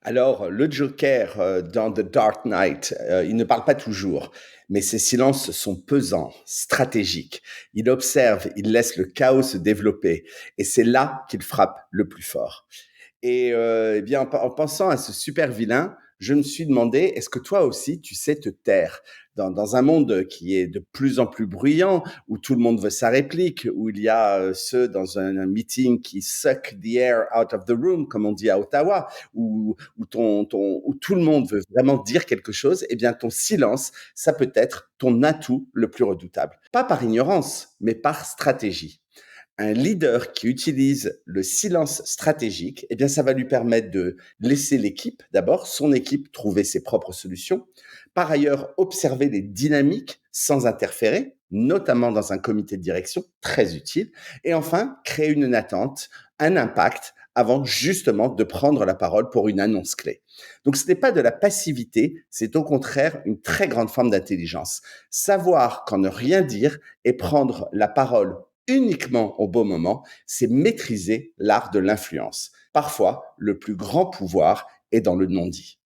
Alors, le Joker, dans The Dark Knight, il ne parle pas toujours, mais ses silences sont pesants, stratégiques. Il observe, il laisse le chaos se développer et c'est là qu'il frappe le plus fort. Eh bien, en pensant à ce super vilain, je me suis demandé, est-ce que toi aussi, tu sais te taire? Dans un monde qui est de plus en plus bruyant, où tout le monde veut sa réplique, où il y a ceux dans un meeting qui suck the air out of the room, comme on dit à Ottawa, où tout le monde veut vraiment dire quelque chose, eh bien, ton silence, ça peut être ton atout le plus redoutable. Pas par ignorance, mais par stratégie. Un leader qui utilise le silence stratégique, eh bien, ça va lui permettre de laisser l'équipe, d'abord, son équipe trouver ses propres solutions. Par ailleurs, observer les dynamiques sans interférer, notamment dans un comité de direction, très utile. Et enfin, créer une attente, un impact avant justement de prendre la parole pour une annonce clé. Donc ce n'est pas de la passivité, c'est au contraire une très grande forme d'intelligence. Savoir quand ne rien dire et prendre la parole uniquement au bon moment, c'est maîtriser l'art de l'influence. Parfois, le plus grand pouvoir est dans le non-dit.